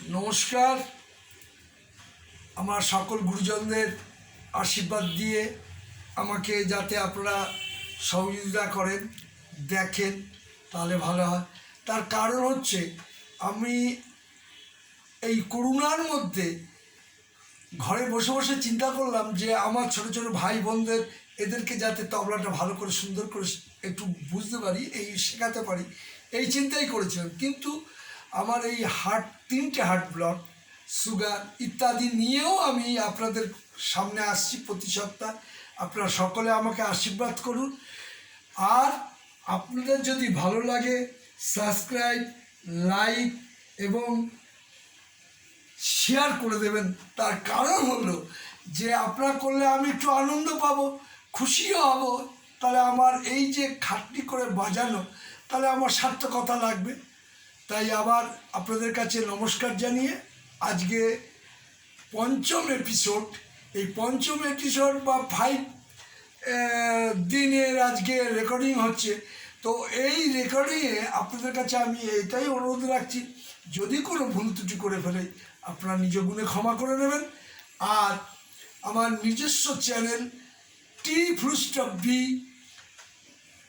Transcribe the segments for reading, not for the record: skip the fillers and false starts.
নমস্কার। আমার সকল গুরুজনদের আশীর্বাদ দিয়ে আমাকে যাতে আপনারা সহযোগিতা করেন, দেখেন, তাহলে ভালো হয়। তার কারণ হচ্ছে আমি এই করোনার মধ্যে ঘরে বসে বসে চিন্তা করলাম যে আমার ছোট ছোট ভাই বোনদের এদেরকে যাতে তবলাটা ভালো করে সুন্দর করে একটু বুঝতে পারি, এই শেখাতে পারি, এই চিন্তাই করেছিলাম। কিন্তু আমার এই তিনটে হার্ট ব্লক, সুগার ইত্যাদি নিয়েও আমি আপনাদের সামনে আসছি প্রতি সপ্তাহ। আপনারা সকলে আমাকে আশীর্বাদ করুন। আর আপনাদের যদি ভালো লাগে সাবস্ক্রাইব, লাইক এবং শেয়ার করে দেবেন। তার কারণ হলো যে আপনারা করলে আমি একটু আনন্দ পাবো, খুশিও হব। তাহলে আমার এই যে খাটনি করে বাজানো, তাহলে আমার সার্থকতা লাগবে। তাই আবার আপনাদের কাছে নমস্কার জানিয়ে আজকে পঞ্চম এপিসোড, এই পঞ্চম এপিসোড বা 5 দিনের আজকে রেকর্ডিং হচ্ছে। তো এই রেকর্ডিংয়ে আপনাদের কাছে আমি এইটাই অনুরোধ রাখছি, যদি কোনো ভুল ত্রুটি করে ফেলে আপনারা নিজ গুণে ক্ষমা করে নেবেন। আর আমার নিজস্ব চ্যানেল T+B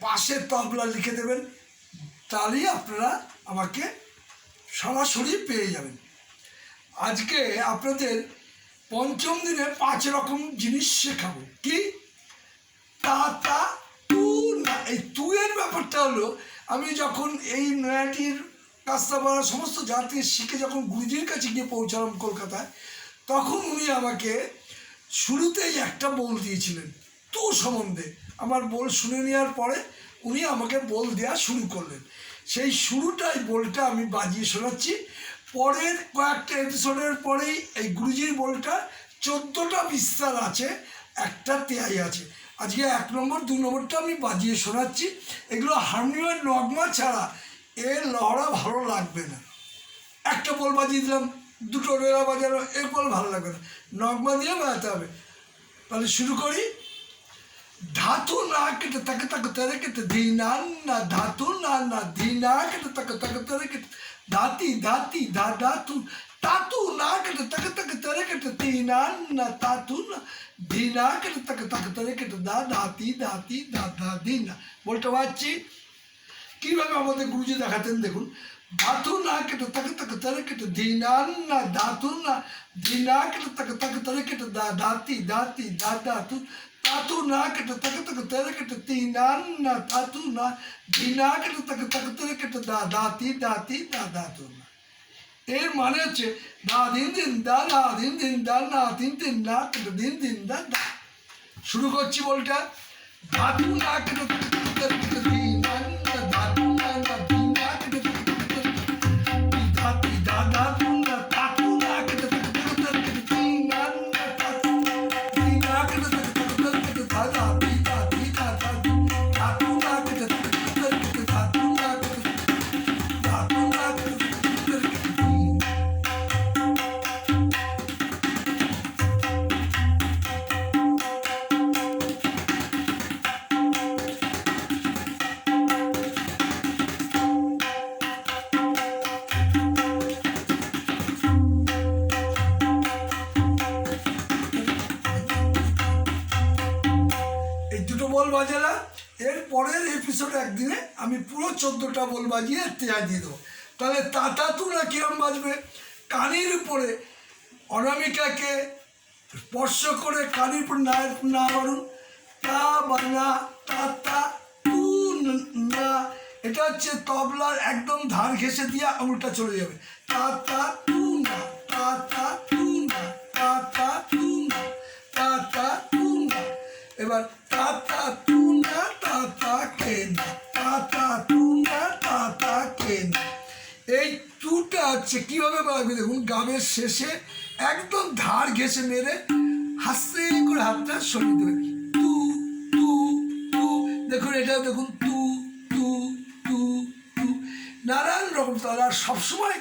পাশে তবলা লিখে দেবেন, তাহলেই আপনারা আমাকে সরাসরি পেয়ে যাবেন। আজকে আপনাদের পঞ্চম দিনে 5 রকম জিনিস শেখাবো। কি? তা তা তু না। এই তু এর ব্যাপারটা হলো, আমি যখন এই নয়াটির কাস্তাবাড়া সমস্ত জাতি শিখে যখন গুরুজির কাছে গিয়ে পৌঁছালাম কলকাতায়, তখন উনি আমাকে শুরুতেই একটা বোল দিয়েছিলেন তু সম্বন্ধে। আমার বোল শুনে নেওয়ার পরে উনি আমাকে বোল দেওয়া শুরু করলেন। সেই শুরুটাই বোলটা আমি বাজিয়ে শোনাচ্ছি। পরের কয়েকটা এপিসোডের পরেই এই গুরুজির বোলটা 14টা বিস্তার আছে, একটা তেয়াই আছে। আজকে 1 নম্বর 2 নম্বরটা আমি বাজিয়ে শোনাচ্ছি। এগুলো হারমোনিয়ামের নগমা ছাড়া এর লহরা ভালো লাগবে না। একটা বোল বাজিয়ে দিলাম, দুটো রেলা বাজানো, এর বোল ভালো লাগবে না, নগমা দিয়ে বাজাতে হবে। তাহলে শুরু করি। ধাতু না কেটে তাকে তাকে তেরে কেটে ধিনান না, ধাতু না না ধিনা কেটে তাকে তাকে তেরে কেটে ধাতি ধাতি ধা ধাতু, তাতু না কেটে তাকে তাকে তেরে কেটে তিনান না, তাতু না ধিনা কেটে তাকে তাকে তেরে কেটে দা ধাতি ধাতি ধা ধা ধিনা। বলতে পারছি কীভাবে আমাদের গুরুজি দেখাতেন, দেখুন। ধাতু না কেটে তাকে তাকে তেরে কেটে ধিনান না, ধাতু না ধিনা কেটে তাকে তাকে তেরে কেটে দা ধাতি ধাতি ধা ধাতু, তাতু না কেটে তাকে তাকে তেরে কেটে তিনান না, তাতু না ধিনা কেটে তাকে তাকে তেরে কেটে দা ধাতি ধাতি ধা ধাতু না। এর মানে হচ্ছে দা দিন দিন দা না দিন দিন দা না দিন দিন না কেটে দিন দিন দা দা। শুরু করছি বলটা। ধাতু না কেটে তাকে তাকে তেরে কেটে তিনান না, ধাতু না না ধিনা কেটে তাকে তাকে তেরে কেটে ধাতি ধা ধাতু না, তাতু না কেটে তাকে তাকে তেরে কেটে তিনান না, তাতু ধিনা কেটে তাকে তাকে তেরে কেটে ধা ধাতি ধাতি ধা ধাতু, ধাতু না কেটে তাকে তাকে তেরে কেটে ধাতু না কেটে ধাতু না কেটে তাকে তেরে কেটে তিন। এই দুটো বল বাজালাম। এর পরের এপিসোড একদিনে আমি পুরো 14টা বল বাজিয়ে তেয়াই দিয়ে দেবো। তাহলে তাতাতুরা কিরম বাজবে? কানের উপরে অনামিকাকে স্পর্শ করে কানের উপর না না বাড়ুন, তা বা না, তা তা তু না। এটা হচ্ছে তবলার একদম ধার ঘেঁষে দিয়ে আঙুলটা চলে যাবে। তা তা তু না, তা তা তু না, তা তা তু না, তা তা তু না। এবার তা তা তু না, তা তা কে না, তা তা তু না, তা তা কে না। এই টুটা হচ্ছে কীভাবে বাজবে দেখুন। গানের শেষে একদম ধার ঘেঁষে মেরে হাসতে করে হাতটা সরিয়ে দেবে। তু তু তু। দেখুন এটাও দেখুন, তু তু তু তু। নানান রকম তবলা। সবসময়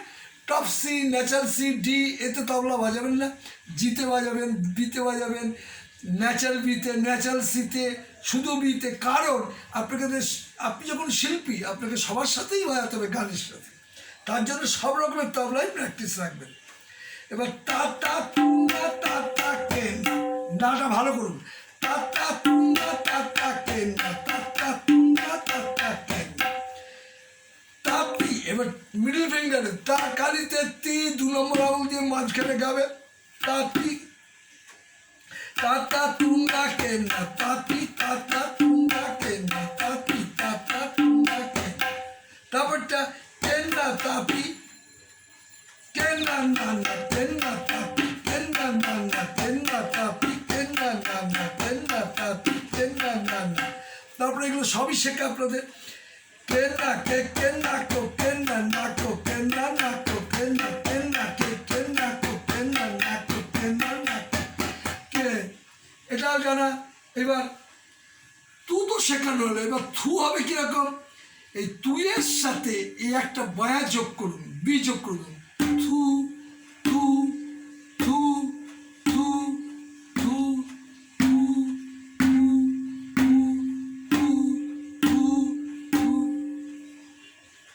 top C, natural C, D এতে তবলা বাজাবেন না। জিতে বাজাবেন, বিতে বাজাবেন, ন্যাচারাল বিতে, ন্যাচারাল সিতে, শুধু বিতে। কারণ আপনি যখন শিল্পী, আপনাকে সবার সাথেই বাজাতে হবে গানের সাথে। তার জন্য সব রকমের তবলাই প্র্যাকটিস রাখবেন। এবার তা তা কে নাটা ভালো করুন, তা তা কে না তা কে তাপি। এবার মিডল ফিঙ্গারে তা কালিতে তি 2 নম্বর আঙুল দিয়ে মাঝখানে গাবে তাপি তাতা তুঙ্গা কে না তাপি তাতা তুঙ্গা কে না তাপি তাতা তুঙ্গা কে। তারপরটা কেন্না তাপি কেন্না নানা কেন্না তাপি কেন্না নানা কেন্না তাপি কেন্না নানা কেন্না তাপি কেন্না নানা। তারপরে এগুলো সবই শেখা আপনাদের। কেন্না কে কেন্না কো কেন্না না কো কেন্না না কো কেন্না কেন্না কে কেন্না কো কেন্না না কো কেন্না না কে, এটাও জানা। এবার তু তো শেখানো হলো, এবার থু হবে কিরকম, এই তুইয়ের সাথে এই একটা বয়া যোগ করুন, বি যোগ করুন, থু থু থু থু থু থু থু থু থু থু।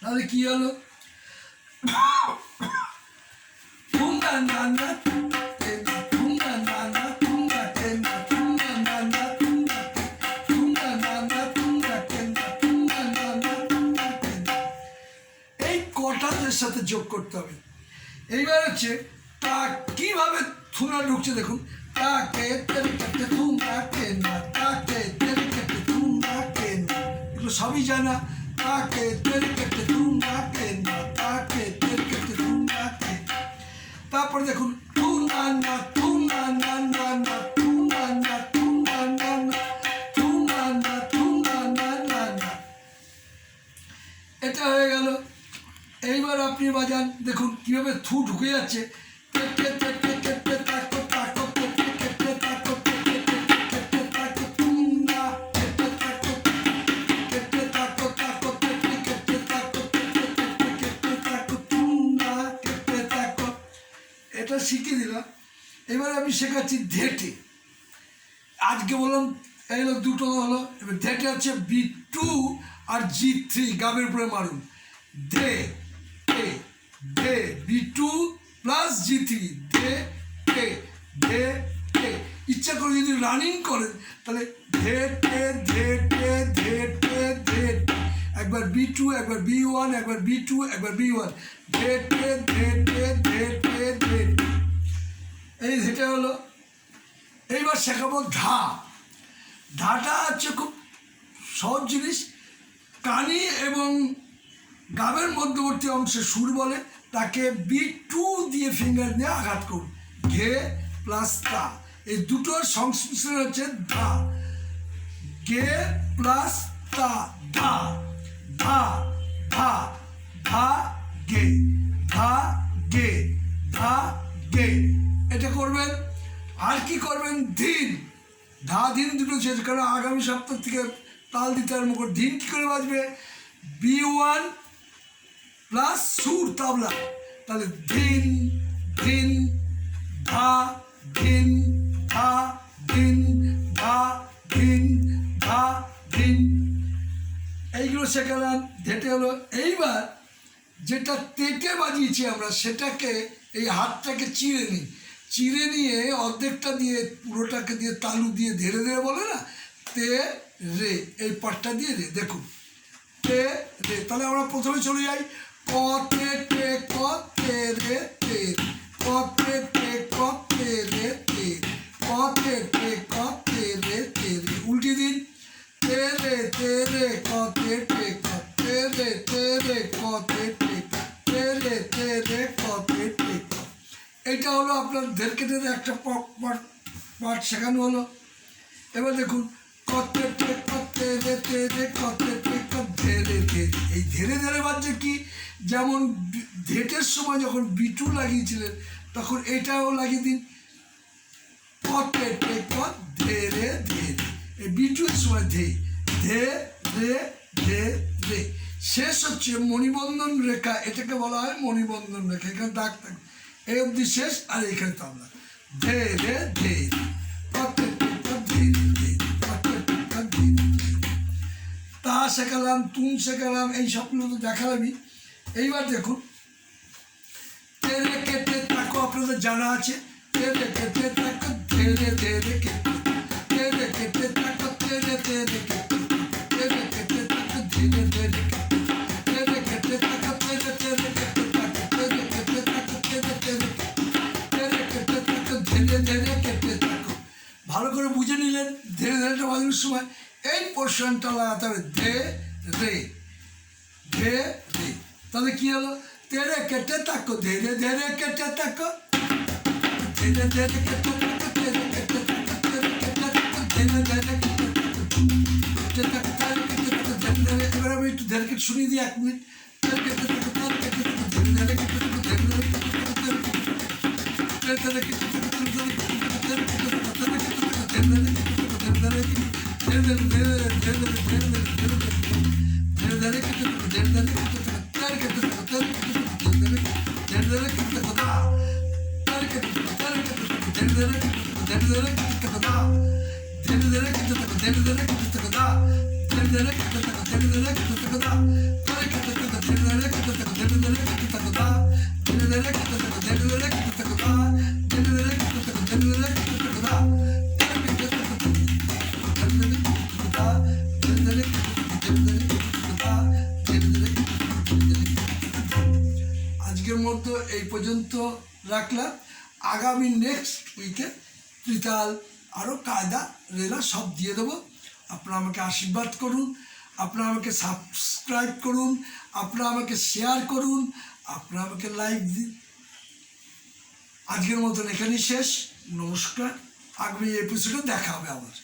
তাহলে কি হলো, থুঙ্গা নানা কেনা থুঙ্গা নানা থুঙ্গা কেনা থুঙ্গা নানা থুঙ্গা থুঙ্গা নানা থুঙ্গা কেনা থুঙ্গা নানা থুঙ্গা কেনা। এই কটাদের সাথে যোগ করতে হবে। এইবার হচ্ছে তা কিভাবে থুনা ঢুকছে দেখুন, তাকে তেল কেটে থুঙ্গা কেনা তাকে তেল কেটে থুঙ্গা কেনা, এগুলো সবই জানা। তাকে তেল কেটে থুঙ্গা কেনা তাকে তেল কেটে থুঙ্গা কেনা। তারপরে দেখুন থু না না থু না না না না থু না না থু না না না থু না না থু না না না না। এটা হয়ে গেল। এইবার আপনি বাজান দেখুন কিভাবে থু ঢুকে যাচ্ছে, এটা শিখিয়ে দিলাম। এবারে আমি শেখাচ্ছি ধেটে। আজকে বললাম এই হলো দুটো হলো। এবার ধেটে হচ্ছে B2 আর G3 গাবের উপরে মারুন, ধে ধে ধে B2 প্লাস G3 ধে ধে ধে ধে। ইচ্ছা করে যদি রানিং করেন তাহলে ধে টে ধে টে ধে টে ধে, একবার B2 একবার B1 একবার B2 একবার B1 ধে টে ধে টে ধে টে ধে। এই ধেটে হলো। এইবার শেখাবো ধা। ধাটা হচ্ছে খুব সহজ জিনিস, কানি এবং গাবের মধ্যবর্তী অংশে সুর বলে, তাকে B2 দিয়ে ফিঙ্গার দিয়ে আঘাত করুন, ঘে প্লাস তা, এই দুটোর সংমিশ্রণ হচ্ছে ধা, গে প্লাস তা ধা ধা ধা ধা গে ধা গে ধা গে। এটা করবেন। আর কি করবেন, ধিন ধা ধিন দুটো শেষ, কারণ আগামী সপ্তাহ থেকে তাল দিতে আরম্ভ করে। ধিন কী করে বাজবে, B1 প্লাস সুর তাবলা, তাহলে ধিন ধিন ধা ধিন ধা ধিন ধা ধিন ধা ধিন। এইগুলো শেখালাম, ধেটে হলো। এইবার যেটা তেটে বাজিয়েছি আমরা সেটাকে এই হাতটাকে চিড়ে নিই, চিড়ে নিয়ে অর্ধেকটা দিয়ে পুরোটাকে দিয়ে তালু দিয়ে ধীরে ধীরে বলে না, তে রে, এই পাটটা দিয়ে রে, দেখুন তে রে। তাহলে আমরা প্রথমে চলে যাই, ক তে টে ক তে রে তে, ক তে টে ক তে রে তে, ক তে টে ক তে রে তে রে। উল্টি দিন, তে রে ক তে টে ক তে রে ক তে টে তে রে ক তে টে ক। এইটা হলো আপনার ধেরকেটের একটা পার্ট শেখানো হলো। এবার দেখুন কতে টে কতে রে তে রে কতে টে ক ধেরে ধেরে। এই ধীরে ধীরে বাজছে কি, যেমন ধেটের সময় যখন B2 লাগিয়েছিলেন তখন এটাও লাগিয়ে দিন, কতে টে ক ধেরে ধেরে। এই B2 এর সময় ধে ধে রে ধে রে। শেষ হচ্ছে মণিবন্ধন রেখা, এটাকে বলা হয় মণিবন্ধন রেখা, এখানে দাগ থাকবে, এই অবধি শেষ, আর এইখানে তাবলা ধে রে ধে কতে টে ক ধেরে ধে কতে টে ক ধেরে। তা শেখালাম, তুন শেখালাম, এই সবগুলো তো দেখালামই। এইবার দেখুন আপনাদের জানা আছে তেরে কেটে তাকো ধীরে ধীরে কেটে তেরে কেটে তাকো তেরে ধীরে কেটে তেরে কেটে তাকো ধীরে ধীরে কেটে তেরে কেটে তাকো তেরে ধীরে কেটে তাকো তেরে কেটে তাকো তেরে ধীরে তেরে কেটে তাকো ধীরে ধীরে কেটে তাকো। ভালো করে বুঝে নিলেন ধীরে ধীরেটা বাজানোর সময় এই পোর্শনটা লাগাতে হবে ধে রে ধে রে। তাহলে কি হলো তেরে কেটে তাকো ধীরে ধীরে কেটে তাকো ধীরে ধীরে কেটে তাকো তেরে কেটে তাকো তেরে কেটে তাকো ধীরে ধীরে কেটে তাকো তেরে কেটে তাকো ধীরে ধীরে। এবার আমি একটু ধীরে কেটে শুনিয়ে দিই 1 মিনিট। তেরে কেটে তাকো তেরে কেটে তাকো ধীরে ধীরে কেটে তাকো ধীরে ধীরে কেটে তাকো তেরে তেরে কেটে তাকো তেরে ধীরে তেরে কেটে তাকো তেরে কেটে তাকো ধীরে ধীরে কেটে তাকো ধীরে ধীরে ধীরে ধীরে ধীরে ধীরে ধীরে কেটে তাকো ধীরে ধীরে কেটে তাকো তেরে কেটে তাকো তেরে কেটে তাকো ধীরে ধীরে ধীরে কেটে তাকো দা তেরে কেটে তাকো তেরে কেটে তাকো ধীরে ধীরে কেটে তাকো দা ধীরে ধীরে কেটে তাকো ধীরে ধীরে কেটে তাকো দা ধীরে ধীরে কেটে তাকো ধীরে ধীরে কেটে তাকো দা তেরে কেটে তাকো ধীরে ধীরে কেটে তাকো ধীরে ধীরে কেটে তাকো দা ধীরে ধীরে কেটে তাকো ধীরে ধীরে কেটে তাকো দা ধীরে ধীরে কেটে তাকো ধীরে ধীরে কেটে তাকো দা তেরে কেটে তাকো ধীরে ধীরে কেটে তাকো দা ধীরে ধীরে কেটে তাকো ধীরে ধীরে কেটে তাকো দা ধীরে ধীরে আজকের মতো এই পর্যন্ত রাখলাম। আগামী নেক্সট উইকে ত্রিতাল আরও কায়দা রেলা সব দিয়ে দেবো। আপনারা আমাকে আশীর্বাদ করুন, আপনারা আমাকে সাবস্ক্রাইব করুন, আপনারা আমাকে শেয়ার করুন, আপনারা আমাকে লাইক দিন। আজকের মতন এখানেই শেষ। নমস্কার। আগামী এপিসোডে দেখা হবে আবার।